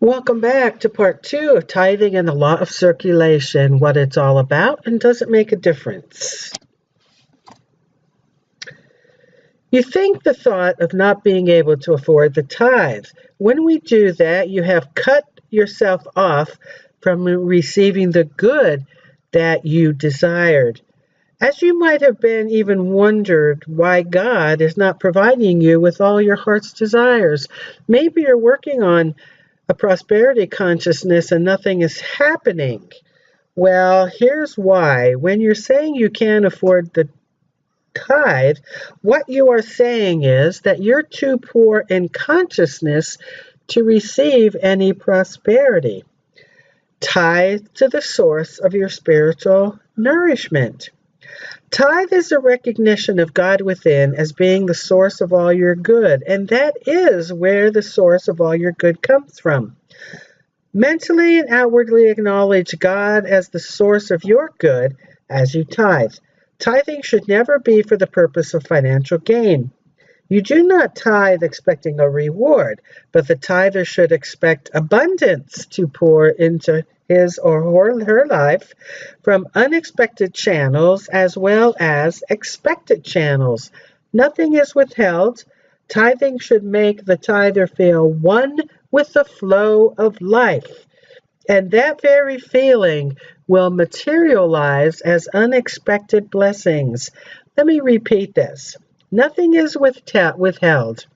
Welcome back to part 2 of Tithing and the Law of Circulation, what it's all about and does it make a difference. You think the thought of not being able to afford the tithe. When we do that, you have cut yourself off from receiving the good that you desired. As you might have been even wondered why God is not providing you with all your heart's desires. Maybe you're working on a prosperity consciousness and nothing is happening. Well, here's why. When you're saying you can't afford the tithe, what you are saying is that you're too poor in consciousness to receive any prosperity. Tithe to the source of your spiritual nourishment. Tithe is a recognition of God within as being the source of all your good, and that is where the source of all your good comes from. Mentally and outwardly acknowledge God as the source of your good as you tithe. Tithing should never be for the purpose of financial gain. You do not tithe expecting a reward, but the tither should expect abundance to pour into his or her life from unexpected channels as well as expected channels. Nothing is withheld. Tithing should make the tither feel one with the flow of life, and that very feeling will materialize as unexpected blessings. Let me repeat this. Nothing is withheld.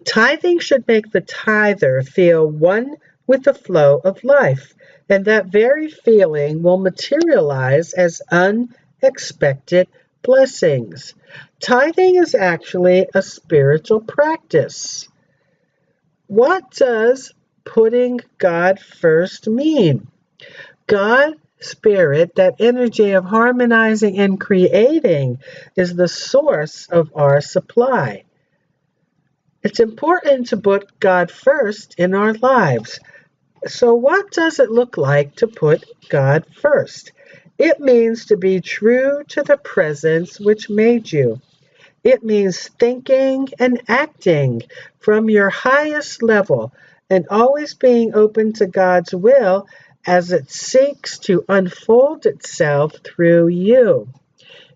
Tithing should make the tither feel one with the flow of life, and that very feeling will materialize as unexpected blessings. Tithing is actually a spiritual practice. What does putting God first mean? God, Spirit, that energy of harmonizing and creating, is the source of our supply. It's important to put God first in our lives. So what does it look like to put God first? It means to be true to the presence which made you. It means thinking and acting from your highest level and always being open to God's will as it seeks to unfold itself through you.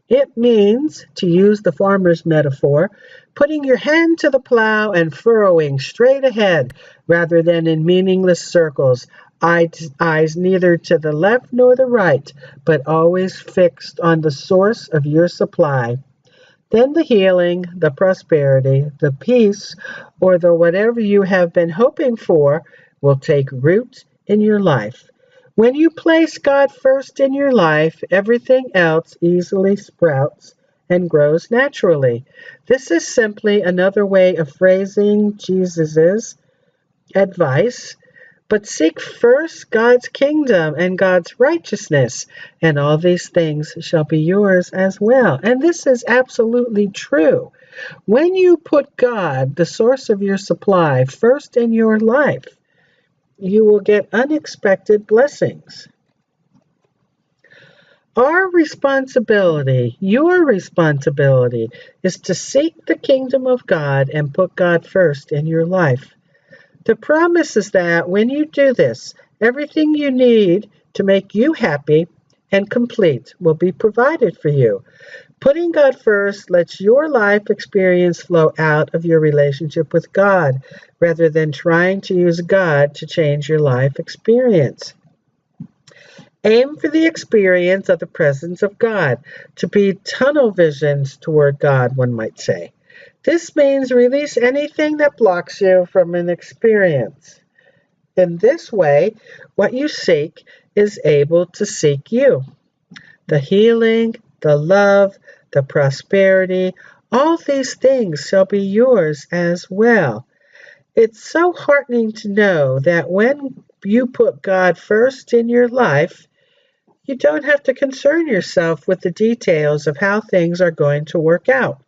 It means, to use the farmer's metaphor, putting your hand to the plow and furrowing straight ahead rather than in meaningless circles, eyes neither to the left nor the right, but always fixed on the source of your supply. Then the healing, the prosperity, the peace, or the whatever you have been hoping for will take root in your life. When you place God first in your life, everything else easily sprouts and grows naturally. This is simply another way of phrasing Jesus's advice. But seek first God's kingdom and God's righteousness, and all these things shall be yours as well. And this is absolutely true. When you put God, the source of your supply, first in your life, you will get unexpected blessings. Our responsibility, your responsibility, is to seek the kingdom of God and put God first in your life. The promise is that when you do this, everything you need to make you happy and complete will be provided for you. Putting God first lets your life experience flow out of your relationship with God, rather than trying to use God to change your life experience. Aim for the experience of the presence of God, to be tunnel visions toward God, one might say. This means release anything that blocks you from an experience. In this way, what you seek is able to seek you. The healing, the love, the prosperity, all these things shall be yours as well. It's so heartening to know that when you put God first in your life, you don't have to concern yourself with the details of how things are going to work out.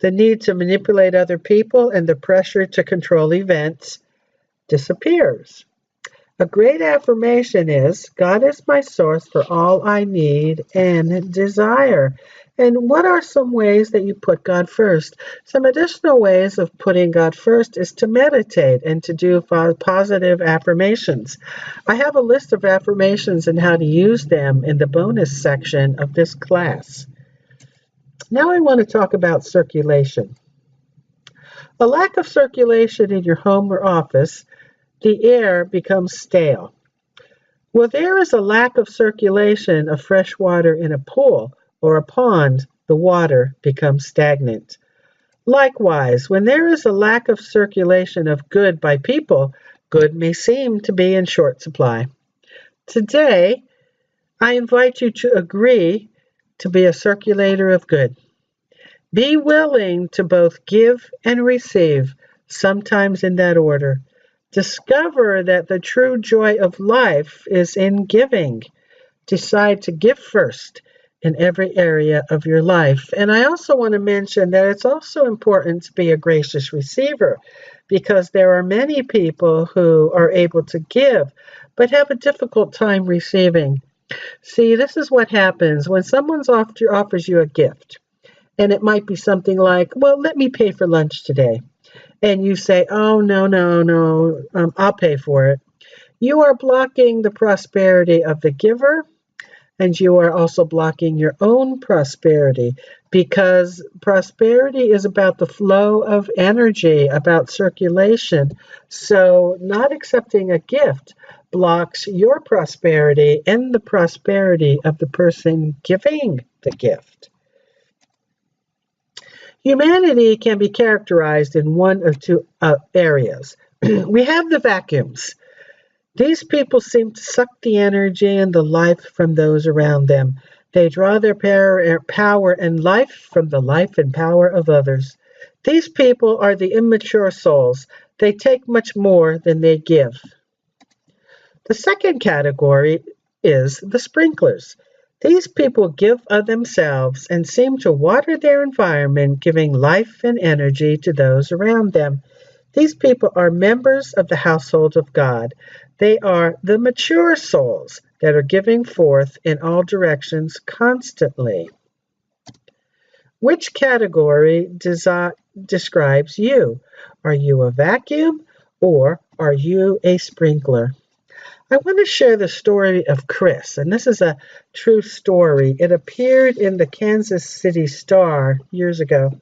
The need to manipulate other people and the pressure to control events disappears. A great affirmation is, God is my source for all I need and desire. And what are some ways that you put God first? Some additional ways of putting God first is to meditate and to do positive affirmations. I have a list of affirmations and how to use them in the bonus section of this class. Now I want to talk about circulation. A lack of circulation in your home or office, the air becomes stale. Well, there is a lack of circulation of fresh water in a pool or a pond, the water becomes stagnant. Likewise, when there is a lack of circulation of good by people, good may seem to be in short supply. Today, I invite you to agree to be a circulator of good. Be willing to both give and receive, sometimes in that order. Discover that the true joy of life is in giving. Decide to give first in every area of your life. And I also want to mention that it's also important to be a gracious receiver, because there are many people who are able to give but have a difficult time receiving. See, this is what happens when someone offers you a gift. And it might be something like, well, let me pay for lunch today. And you say, oh, no, I'll pay for it. You are blocking the prosperity of the giver, and you are also blocking your own prosperity, because prosperity is about the flow of energy, about circulation. So not accepting a gift blocks your prosperity and the prosperity of the person giving the gift. Humanity can be characterized in one or two areas. We have the vacuums. These people seem to suck the energy and the life from those around them. They draw their power and life from the life and power of others. These people are the immature souls. They take much more than they give. The second category is the sprinklers. These people give of themselves and seem to water their environment, giving life and energy to those around them. These people are members of the household of God. They are the mature souls that are giving forth in all directions constantly. Which category describes you? Are you a vacuum or are you a sprinkler? I want to share the story of Chris, and this is a true story. It appeared in the Kansas City Star years ago.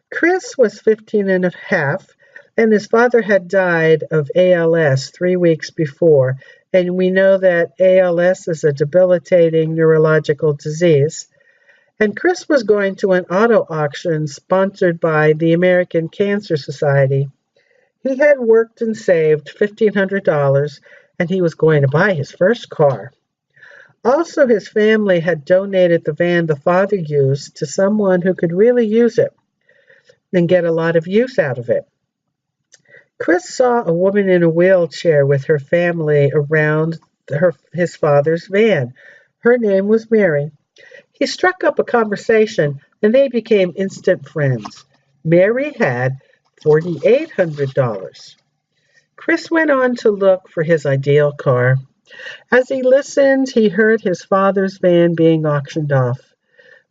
Chris was 15 and a half, and his father had died of ALS 3 weeks before, and we know that ALS is a debilitating neurological disease. And Chris was going to an auto auction sponsored by the American Cancer Society. He had worked and saved $1,500, and he was going to buy his first car. Also, his family had donated the van the father used to someone who could really use it and get a lot of use out of it. Chris saw a woman in a wheelchair with her family around his father's van. Her name was Mary. He struck up a conversation, and they became instant friends. Mary had $4,800. Chris went on to look for his ideal car. As he listened, he heard his father's van being auctioned off.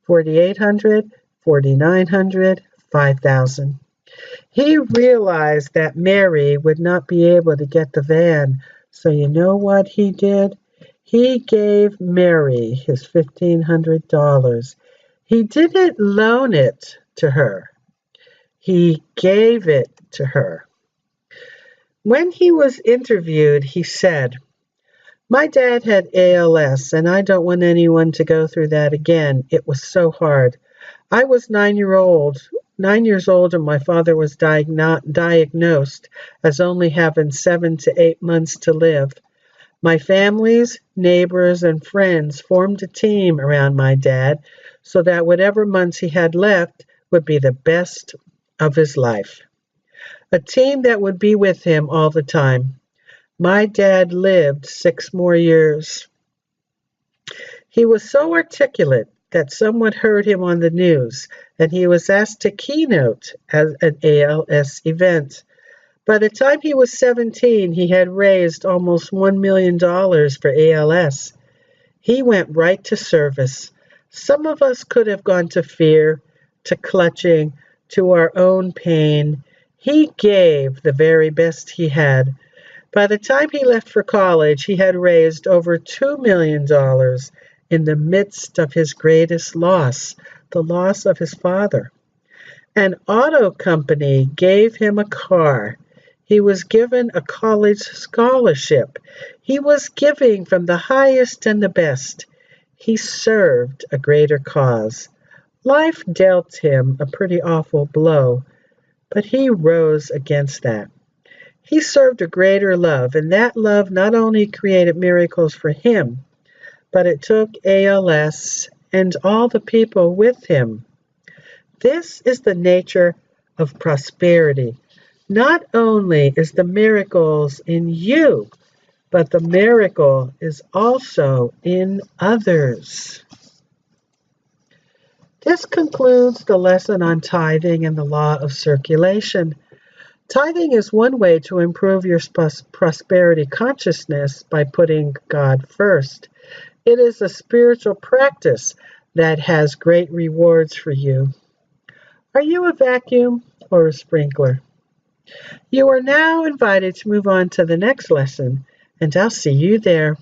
$4,800, $4,900, $5,000. He realized that Mary would not be able to get the van, so you know what he did? He gave Mary his $1,500. He didn't loan it to her. He gave it to her. When he was interviewed, he said, "My dad had ALS, and I don't want anyone to go through that again. It was so hard. I was 9 years old, and my father was diagnosed as only having 7 to 8 months to live. My families, neighbors, and friends formed a team around my dad so that whatever months he had left would be the best of his life. A team that would be with him all the time. My dad lived 6 more years. He was so articulate that someone heard him on the news, and he was asked to keynote at an ALS event. By the time he was 17, he had raised almost $1 million for ALS. He went right to service. Some of us could have gone to fear, to clutching, to our own pain. He gave the very best he had. By the time he left for college, he had raised over $2 million in the midst of his greatest loss, the loss of his father. An auto company gave him a car. He was given a college scholarship. He was giving from the highest and the best. He served a greater cause. Life dealt him a pretty awful blow, but he rose against that. He served a greater love, and that love not only created miracles for him, but it took ALS and all the people with him. This is the nature of prosperity. Not only is the miracles in you, but the miracle is also in others. This concludes the lesson on tithing and the law of circulation. Tithing is one way to improve your prosperity consciousness by putting God first. It is a spiritual practice that has great rewards for you. Are you a vacuum or a sprinkler? You are now invited to move on to the next lesson, and I'll see you there.